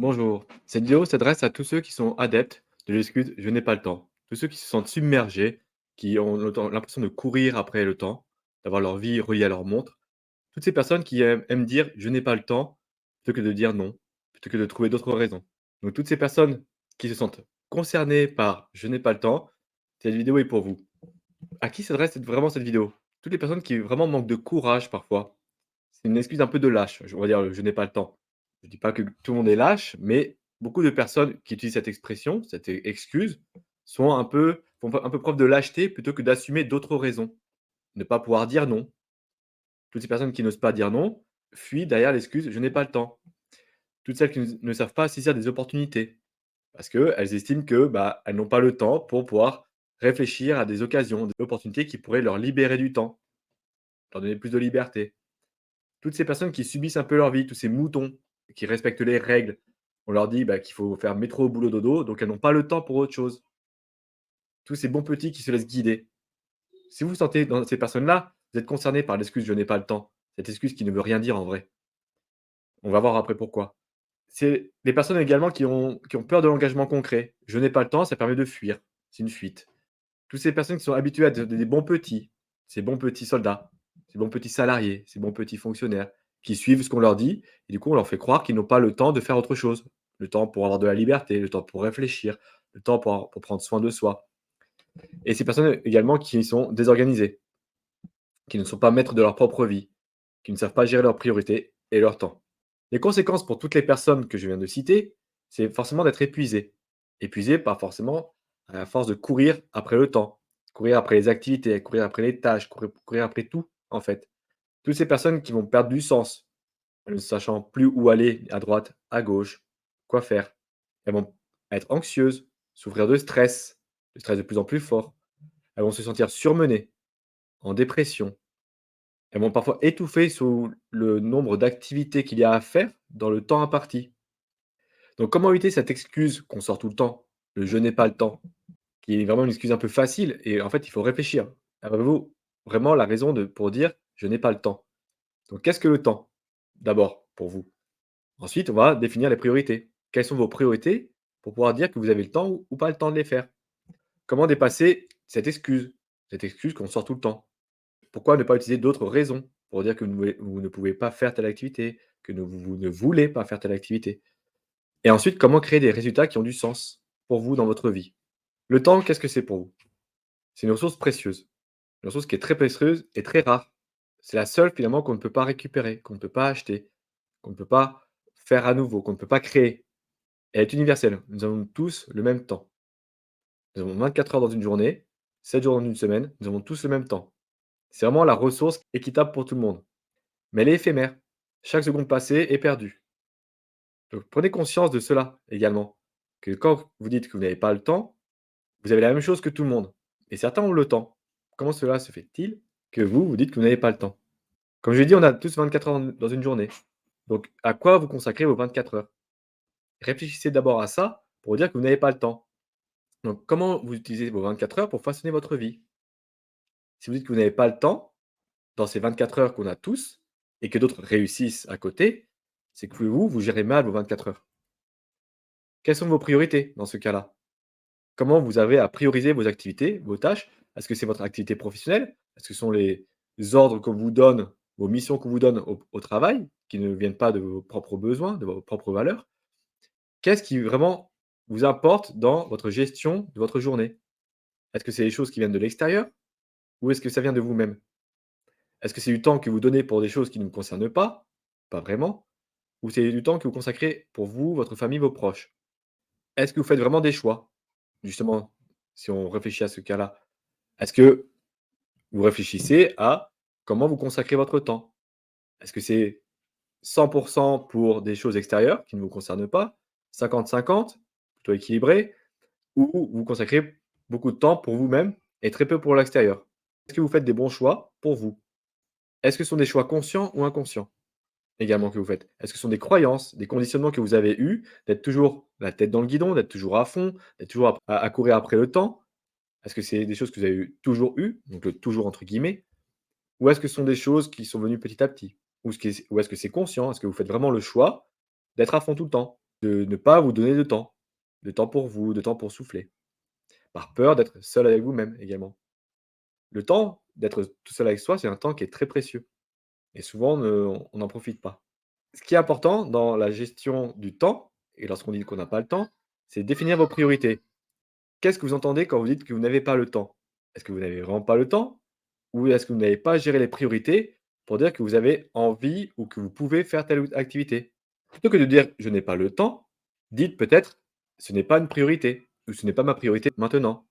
Bonjour. Cette vidéo s'adresse à tous ceux qui sont adeptes de l'excuse «je n'ai pas le temps». Tous ceux qui se sentent submergés, qui ont l'impression de courir après le temps, d'avoir leur vie reliée à leur montre. Toutes ces personnes qui aiment dire «je n'ai pas le temps» plutôt que de dire non, plutôt que de trouver d'autres raisons. Donc toutes ces personnes qui se sentent concernées par «je n'ai pas le temps», cette vidéo est pour vous. À qui s'adresse vraiment cette vidéo? Toutes les personnes qui vraiment manquent de courage parfois. C'est une excuse un peu de lâche, on va dire, «je n'ai pas le temps». Je dis pas que tout le monde est lâche, mais beaucoup de personnes qui utilisent cette expression, cette excuse, sont font un peu preuve de lâcheté plutôt que d'assumer d'autres raisons. Ne pas pouvoir dire non. Toutes ces personnes qui n'osent pas dire non fuient derrière l'excuse «je n'ai pas le temps». Toutes celles qui ne savent pas saisir des opportunités parce qu'elles estiment que, bah, elles n'ont pas le temps pour pouvoir réfléchir à des occasions, des opportunités qui pourraient leur libérer du temps, leur donner plus de liberté. Toutes ces personnes qui subissent un peu leur vie, tous ces moutons qui respectent les règles. On leur dit, bah, qu'il faut faire métro, boulot, dodo, donc elles n'ont pas le temps pour autre chose. Tous ces bons petits qui se laissent guider. Si vous vous sentez dans ces personnes-là, vous êtes concerné par l'excuse «je n'ai pas le temps», cette excuse qui ne veut rien dire en vrai. On va voir après pourquoi. C'est des personnes également qui ont peur de l'engagement concret. «Je n'ai pas le temps», ça permet de fuir, c'est une fuite. Toutes ces personnes qui sont habituées à être des bons petits, ces bons petits soldats, ces bons petits salariés, ces bons petits fonctionnaires, qui suivent ce qu'on leur dit et du coup, on leur fait croire qu'ils n'ont pas le temps de faire autre chose. Le temps pour avoir de la liberté, le temps pour réfléchir, le temps pour prendre soin de soi. Et ces personnes également qui sont désorganisées, qui ne sont pas maîtres de leur propre vie, qui ne savent pas gérer leurs priorités et leur temps. Les conséquences pour toutes les personnes que je viens de citer, c'est forcément d'être épuisé. Épuisé, pas forcément à force de courir après le temps, courir après les activités, courir après les tâches, courir après tout, en fait. Toutes ces personnes qui vont perdre du sens, ne sachant plus où aller, à droite, à gauche, quoi faire. Elles vont être anxieuses, souffrir de stress de plus en plus fort. Elles vont se sentir surmenées, en dépression. Elles vont parfois étouffer sous le nombre d'activités qu'il y a à faire dans le temps imparti. Donc comment éviter cette excuse qu'on sort tout le temps, le «je n'ai pas le temps», qui est vraiment une excuse un peu facile et en fait, il faut réfléchir. Avez-vous vraiment la raison pour dire: «Je n'ai pas le temps»? Donc qu'est-ce que le temps? D'abord, pour vous. Ensuite, on va définir les priorités. Quelles sont vos priorités pour pouvoir dire que vous avez le temps ou pas le temps de les faire? Comment dépasser cette excuse qu'on sort tout le temps? Pourquoi ne pas utiliser d'autres raisons pour dire que vous ne pouvez pas faire telle activité, que vous ne voulez pas faire telle activité? Et ensuite, comment créer des résultats qui ont du sens pour vous dans votre vie? Le temps, qu'est-ce que c'est pour vous? C'est une ressource précieuse, une ressource qui est très précieuse et très rare. C'est la seule finalement qu'on ne peut pas récupérer, qu'on ne peut pas acheter, qu'on ne peut pas faire à nouveau, qu'on ne peut pas créer. Elle est universelle. Nous avons tous le même temps. Nous avons 24 heures dans une journée, 7 jours dans une semaine, nous avons tous le même temps. C'est vraiment la ressource équitable pour tout le monde. Mais elle est éphémère. Chaque seconde passée est perdue. Donc prenez conscience de cela également, que quand vous dites que vous n'avez pas le temps, vous avez la même chose que tout le monde. Et certains ont le temps. Comment cela se fait-il que vous dites que vous n'avez pas le temps? Comme je l'ai dit, on a tous 24 heures dans une journée. Donc à quoi vous consacrez vos 24 heures? Réfléchissez d'abord à ça pour dire que vous n'avez pas le temps. Donc comment vous utilisez vos 24 heures pour façonner votre vie? Si vous dites que vous n'avez pas le temps, dans ces 24 heures qu'on a tous et que d'autres réussissent à côté, c'est que vous, vous gérez mal vos 24 heures. Quelles sont vos priorités dans ce cas-là? Comment vous avez à prioriser vos activités, vos tâches? Est-ce que c'est votre activité professionnelle? Est-ce que ce sont les ordres qu'on vous donne, vos missions qu'on vous donne au travail, qui ne viennent pas de vos propres besoins, de vos propres valeurs? Qu'est-ce qui vraiment vous importe dans votre gestion de votre journée? Est-ce que c'est les choses qui viennent de l'extérieur ou est-ce que ça vient de vous-même? Est-ce que c'est du temps que vous donnez pour des choses qui ne vous concernent pas? Pas vraiment. Ou c'est du temps que vous consacrez pour vous, votre famille, vos proches? Est-ce que vous faites vraiment des choix? Justement, si on réfléchit à ce cas-là, est-ce que vous réfléchissez à comment vous consacrez votre temps? Est-ce que c'est 100 pour des choses extérieures qui ne vous concernent pas, 50-50, plutôt équilibré, ou vous consacrez beaucoup de temps pour vous-même et très peu pour l'extérieur? Est-ce que vous faites des bons choix pour vous? Est-ce que ce sont des choix conscients ou inconscients également que vous faites? Est-ce que ce sont des croyances, des conditionnements que vous avez eus, d'être toujours la tête dans le guidon, d'être toujours à fond, d'être toujours à courir après le temps? Est-ce que c'est des choses que vous avez toujours eues, donc le «toujours» entre guillemets, ou est-ce que ce sont des choses qui sont venues petit à petit? Ou est-ce que c'est conscient? Est-ce que vous faites vraiment le choix d'être à fond tout le temps? de ne pas vous donner de temps pour vous, de temps pour souffler, par peur d'être seul avec vous-même également. Le temps d'être tout seul avec soi, c'est un temps qui est très précieux et souvent on n'en profite pas. Ce qui est important dans la gestion du temps et lorsqu'on dit qu'on n'a pas le temps, c'est définir vos priorités. Qu'est-ce que vous entendez quand vous dites que vous n'avez pas le temps? Est-ce que vous n'avez vraiment pas le temps? Ou est-ce que vous n'avez pas géré les priorités pour dire que vous avez envie ou que vous pouvez faire telle ou activité? Plutôt que de dire: «Je n'ai pas le temps», dites peut-être: «Ce n'est pas une priorité» ou «Ce n'est pas ma priorité maintenant».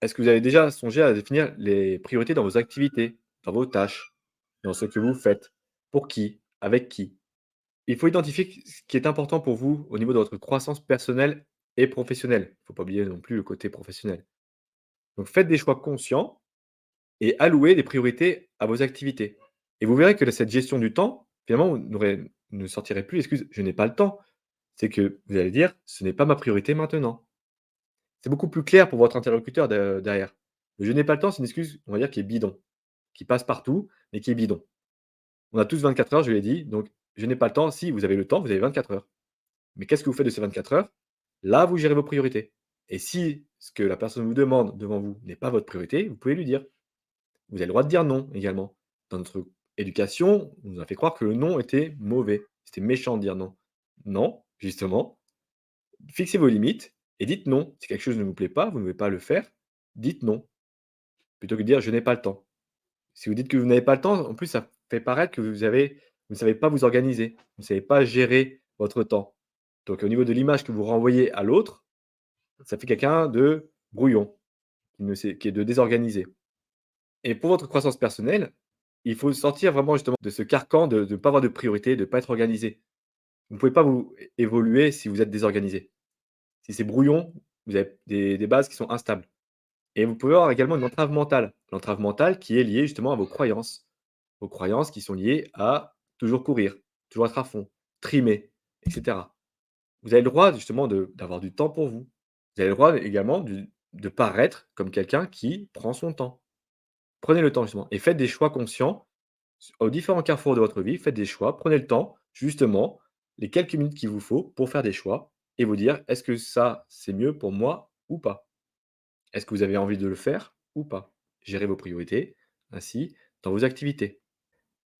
Est-ce que vous avez déjà songé à définir les priorités dans vos activités, dans vos tâches, dans ce que vous faites? Pour qui? Avec qui? Il faut identifier ce qui est important pour vous au niveau de votre croissance personnelle et professionnelle. Il ne faut pas oublier non plus le côté professionnel. Donc faites des choix conscients et allouez des priorités à vos activités. Et vous verrez que cette gestion du temps, finalement, ne sortirez plus l'excuse: «Je n'ai pas le temps». C'est que vous allez dire: «Ce n'est pas ma priorité maintenant». C'est beaucoup plus clair pour votre interlocuteur derrière. Le «Je n'ai pas le temps», c'est une excuse, on va dire, qui est bidon, qui passe partout, mais qui est bidon. On a tous 24 heures, je l'ai dit, donc «Je n'ai pas le temps», si vous avez le temps, vous avez 24 heures. Mais qu'est-ce que vous faites de ces 24 heures? Là, vous gérez vos priorités. Et si ce que la personne vous demande devant vous n'est pas votre priorité, vous pouvez lui dire. Vous avez le droit de dire non également. Dans notre éducation, on nous a fait croire que le non était mauvais. C'était méchant de dire non. Non, justement, fixez vos limites et dites non. Si quelque chose ne vous plaît pas, vous ne pouvez pas le faire, dites non. Plutôt que de dire je n'ai pas le temps. Si vous dites que vous n'avez pas le temps, en plus, ça fait paraître que vous ne savez pas vous organiser, vous ne savez pas gérer votre temps. Donc au niveau de l'image que vous renvoyez à l'autre, ça fait quelqu'un de brouillon, qui est de désorganisé. Et pour votre croissance personnelle, il faut sortir vraiment justement de ce carcan de ne pas avoir de priorité, de ne pas être organisé. Vous ne pouvez pas vous évoluer si vous êtes désorganisé. Si c'est brouillon, vous avez des bases qui sont instables. Et vous pouvez avoir également une entrave mentale. L'entrave mentale qui est liée justement à vos croyances. Vos croyances qui sont liées à toujours courir, toujours être à fond, trimer, etc. Vous avez le droit justement d'avoir du temps pour vous. Vous avez le droit également de paraître comme quelqu'un qui prend son temps. Prenez le temps justement et faites des choix conscients aux différents carrefours de votre vie. Faites des choix, prenez le temps, justement, les quelques minutes qu'il vous faut pour faire des choix et vous dire: «Est-ce que ça, c'est mieux pour moi ou pas? Est-ce que vous avez envie de le faire ou pas?» Gérez vos priorités ainsi dans vos activités.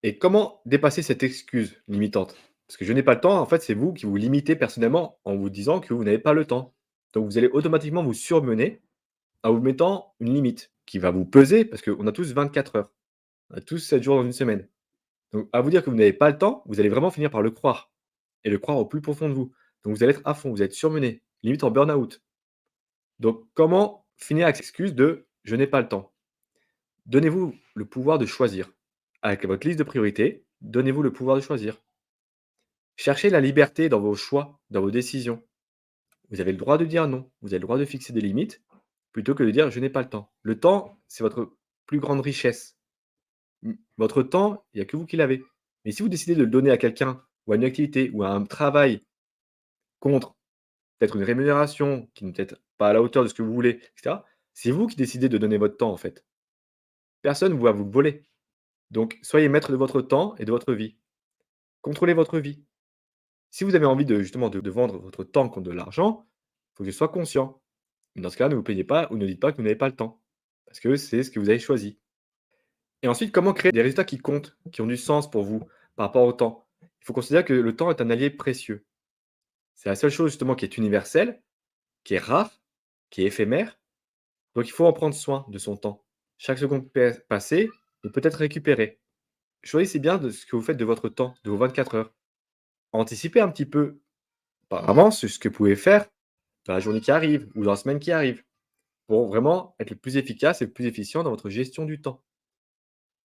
Et comment dépasser cette excuse limitante? Parce que «je n'ai pas le temps», en fait, c'est vous qui vous limitez personnellement en vous disant que vous n'avez pas le temps. Donc vous allez automatiquement vous surmener en vous mettant une limite qui va vous peser parce qu'on a tous 24 heures. On a tous 7 jours dans une semaine. Donc à vous dire que vous n'avez pas le temps, vous allez vraiment finir par le croire et le croire au plus profond de vous. Donc vous allez être à fond, vous allez être surmené, limite en burn-out. Donc comment finir avec cette excuse de «je n'ai pas le temps»? Donnez-vous le pouvoir de choisir. Avec votre liste de priorités, donnez-vous le pouvoir de choisir. Cherchez la liberté dans vos choix, dans vos décisions. Vous avez le droit de dire non, vous avez le droit de fixer des limites, plutôt que de dire: «Je n'ai pas le temps». Le temps, c'est votre plus grande richesse. Votre temps, il y a que vous qui l'avez. Mais si vous décidez de le donner à quelqu'un ou à une activité ou à un travail contre peut-être une rémunération qui n'est peut-être pas à la hauteur de ce que vous voulez et cetera, c'est vous qui décidez de donner votre temps, en fait. Personne ne va vous le voler. Donc soyez maître de votre temps et de votre vie. Contrôlez votre vie. Si vous avez envie de justement de vendre votre temps contre de l'argent, il faut que ce soit conscient. Mais dans ce cas-là, ne vous plaignez pas ou ne dites pas que vous n'avez pas le temps, parce que c'est ce que vous avez choisi. Et ensuite, comment créer des résultats qui comptent, qui ont du sens pour vous par rapport au temps? Il faut considérer que le temps est un allié précieux. C'est la seule chose justement qui est universelle, qui est rare, qui est éphémère, donc il faut en prendre soin de son temps. Chaque seconde passée est peut-être récupérée. Choisissez bien de ce que vous faites de votre temps, de vos 24 heures. Anticipez un petit peu par avance ce que vous pouvez faire dans la journée qui arrive ou dans la semaine qui arrive, pour vraiment être le plus efficace et le plus efficient dans votre gestion du temps.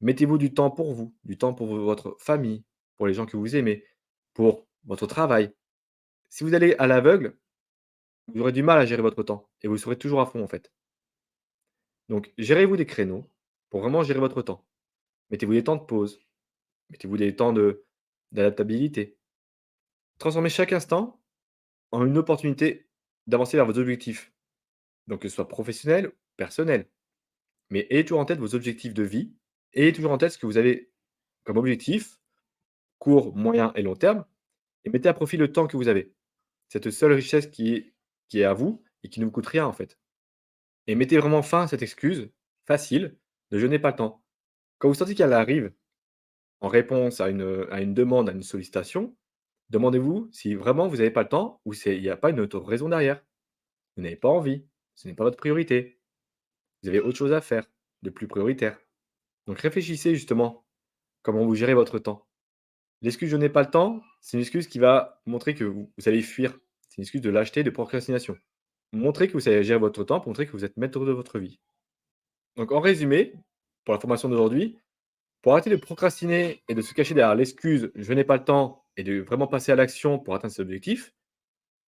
Mettez-vous du temps pour vous, du temps pour votre famille, pour les gens que vous aimez, pour votre travail. Si vous allez à l'aveugle, vous aurez du mal à gérer votre temps et vous serez toujours à fond, en fait. Donc gérez-vous des créneaux pour vraiment gérer votre temps. Mettez-vous des temps de pause, mettez-vous des temps d'adaptabilité. Transformez chaque instant en une opportunité d'avancer vers vos objectifs, donc que ce soit professionnel ou personnel. Mais ayez toujours en tête vos objectifs de vie, ayez toujours en tête ce que vous avez comme objectif, court, moyen et long terme, et mettez à profit le temps que vous avez. cette seule richesse qui est à vous et qui ne vous coûte rien, en fait. Et mettez vraiment fin à cette excuse facile de «je n'ai pas le temps». Quand vous sentez qu'elle arrive en réponse à une demande, à une sollicitation, demandez-vous si vraiment vous n'avez pas le temps ou il n'y a pas une autre raison derrière. Vous n'avez pas envie, ce n'est pas votre priorité, vous avez autre chose à faire de plus prioritaire. Donc réfléchissez justement comment vous gérez votre temps. L'excuse «je n'ai pas le temps», c'est une excuse qui va montrer que vous allez fuir. C'est une excuse de lâcheté, de procrastination. Montrez que vous savez gérer votre temps pour montrer que vous êtes maître de votre vie. Donc en résumé, pour la formation d'aujourd'hui, pour arrêter de procrastiner et de se cacher derrière l'excuse «je n'ai pas le temps» et de vraiment passer à l'action pour atteindre cet objectif,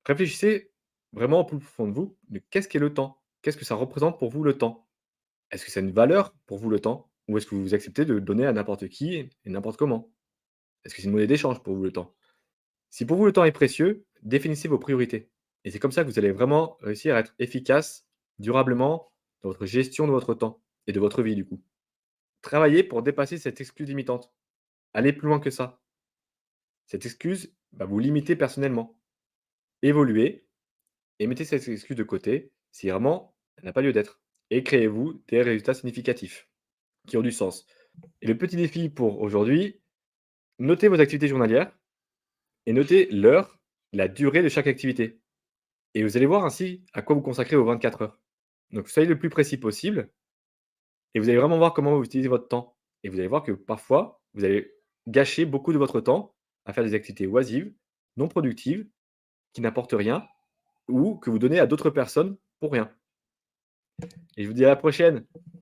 réfléchissez vraiment au plus profond de vous, de qu'est-ce qu'est le temps? Qu'est-ce que ça représente pour vous le temps? Est-ce que c'est une valeur pour vous le temps? Ou est-ce que vous acceptez de le donner à n'importe qui et n'importe comment? Est-ce que c'est une monnaie d'échange pour vous le temps? Si pour vous le temps est précieux, définissez vos priorités. Et c'est comme ça que vous allez vraiment réussir à être efficace, durablement, dans votre gestion de votre temps et de votre vie du coup. Travaillez pour dépasser cette excuse limitante. Allez plus loin que ça. Cette excuse va vous limiter personnellement. Évoluez et mettez cette excuse de côté si vraiment elle n'a pas lieu d'être. Et créez-vous des résultats significatifs qui ont du sens. Et le petit défi pour aujourd'hui, notez vos activités journalières et notez l'heure, la durée de chaque activité. Et vous allez voir ainsi à quoi vous consacrez vos 24 heures. Donc soyez le plus précis possible et vous allez vraiment voir comment vous utilisez votre temps. Et vous allez voir que parfois, vous allez gâcher beaucoup de votre temps à faire des activités oisives, non productives, qui n'apportent rien ou que vous donnez à d'autres personnes pour rien. Et je vous dis à la prochaine.